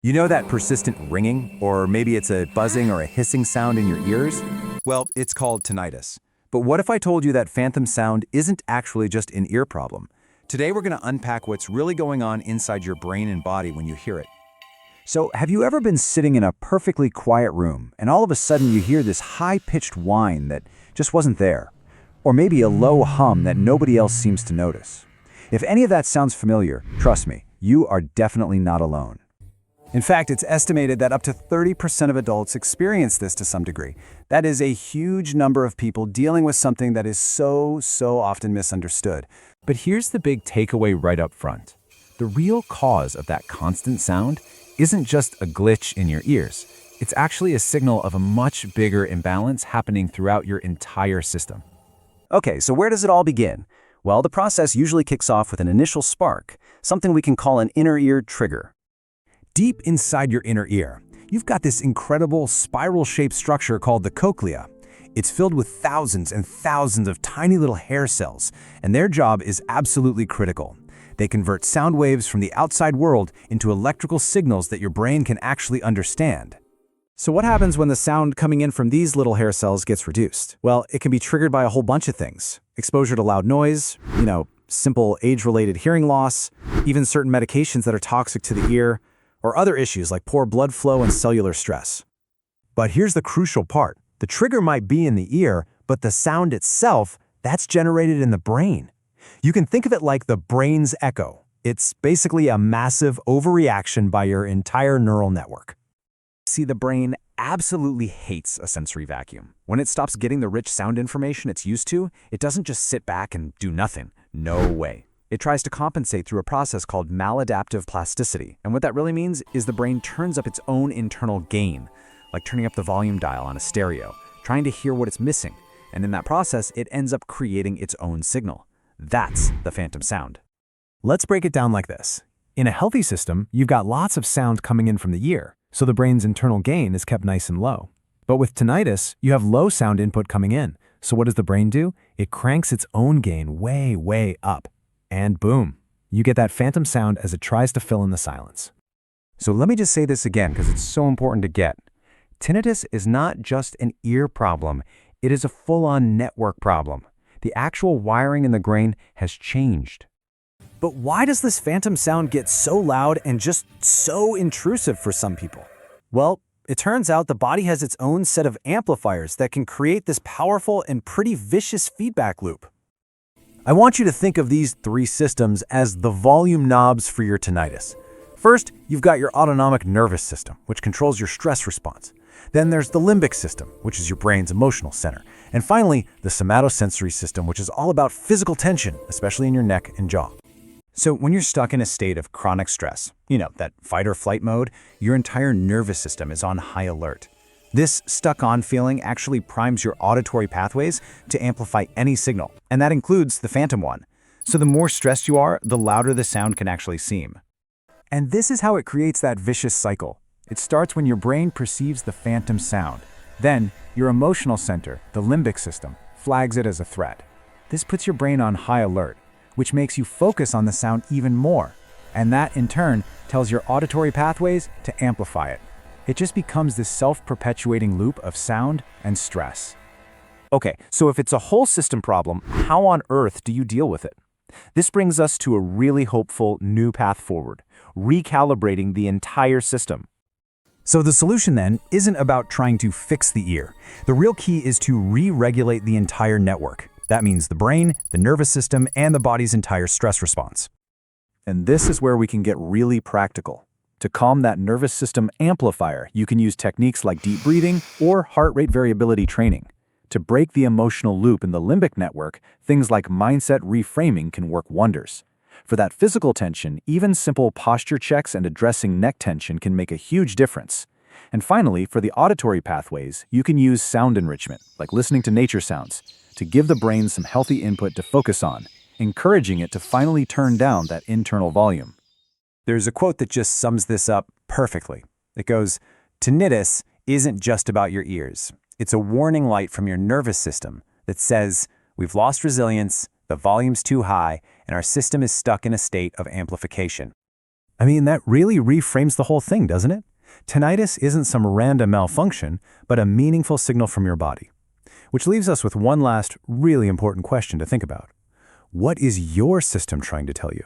You know that persistent ringing, or maybe it's a buzzing or a hissing sound in your ears? Well, it's called tinnitus. But what if I told you that phantom sound isn't actually just an ear problem? Today we're going to unpack what's really going on inside your brain and body when you hear it. So, have you ever been sitting in a perfectly quiet room, and all of a sudden you hear this high-pitched whine that just wasn't there? Or maybe a low hum that nobody else seems to notice? If any of that sounds familiar, trust me, you are definitely not alone. In fact, it's estimated that up to 30% of adults experience this to some degree. That is a huge number of people dealing with something that is so often misunderstood. But here's the big takeaway right up front. The real cause of that constant sound isn't just a glitch in your ears. It's actually a signal of a much bigger imbalance happening throughout your entire system. Okay, so where does it all begin? Well, the process usually kicks off with an initial spark, something we can call an inner ear trigger. Deep inside your inner ear, you've got this incredible spiral-shaped structure called the cochlea. It's filled with thousands and thousands of tiny little hair cells, and their job is absolutely critical. They convert sound waves from the outside world into electrical signals that your brain can actually understand. So what happens when the sound coming in from these little hair cells gets reduced? Well, it can be triggered by a whole bunch of things. Exposure to loud noise, simple age-related hearing loss, even certain medications that are toxic to the ear, or other issues like poor blood flow and cellular stress. But here's the crucial part. The trigger might be in the ear, but the sound itself, that's generated in the brain. You can think of it like the brain's echo. It's basically a massive overreaction by your entire neural network. See, the brain absolutely hates a sensory vacuum. When it stops getting the rich sound information it's used to, it doesn't just sit back and do nothing. No way. It tries to compensate through a process called maladaptive plasticity. And what that really means is the brain turns up its own internal gain, like turning up the volume dial on a stereo, trying to hear what it's missing. And in that process, it ends up creating its own signal. That's the phantom sound. Let's break it down like this. In a healthy system, you've got lots of sound coming in from the ear, so the brain's internal gain is kept nice and low. But with tinnitus, you have low sound input coming in. So what does the brain do? It cranks its own gain way up. And boom, you get that phantom sound as it tries to fill in the silence. So let me just say this again because it's so important to get. Tinnitus is not just an ear problem, it is a full-on network problem. The actual wiring in the brain has changed. But why does this phantom sound get so loud and just so intrusive for some people? Well, it turns out the body has its own set of amplifiers that can create this powerful and pretty vicious feedback loop. I want you to think of these three systems as the volume knobs for your tinnitus. First, you've got your autonomic nervous system, which controls your stress response. Then there's the limbic system, which is your brain's emotional center. And finally, the somatosensory system, which is all about physical tension, especially in your neck and jaw. So when you're stuck in a state of chronic stress, that fight or flight mode, your entire nervous system is on high alert. This stuck-on feeling actually primes your auditory pathways to amplify any signal, and that includes the phantom one. So the more stressed you are, the louder the sound can actually seem. And this is how it creates that vicious cycle. It starts when your brain perceives the phantom sound. Then, your emotional center, the limbic system, flags it as a threat. This puts your brain on high alert, which makes you focus on the sound even more. And that, in turn, tells your auditory pathways to amplify it. It just becomes this self-perpetuating loop of sound and stress. Okay, so if it's a whole system problem, how on earth do you deal with it? This brings us to a really hopeful new path forward, recalibrating the entire system. So the solution then isn't about trying to fix the ear. The real key is to re-regulate the entire network. That means the brain, the nervous system, and the body's entire stress response. And this is where we can get really practical. To calm that nervous system amplifier, you can use techniques like deep breathing or heart rate variability training. To break the emotional loop in the limbic network, things like mindset reframing can work wonders. For that physical tension, even simple posture checks and addressing neck tension can make a huge difference. And finally, for the auditory pathways, you can use sound enrichment, like listening to nature sounds, to give the brain some healthy input to focus on, encouraging it to finally turn down that internal volume. There's a quote that just sums this up perfectly. It goes, "Tinnitus isn't just about your ears. It's a warning light from your nervous system that says, we've lost resilience, the volume's too high, and our system is stuck in a state of amplification." I mean, that really reframes the whole thing, doesn't it? Tinnitus isn't some random malfunction, but a meaningful signal from your body. Which leaves us with one last, really important question to think about. What is your system trying to tell you?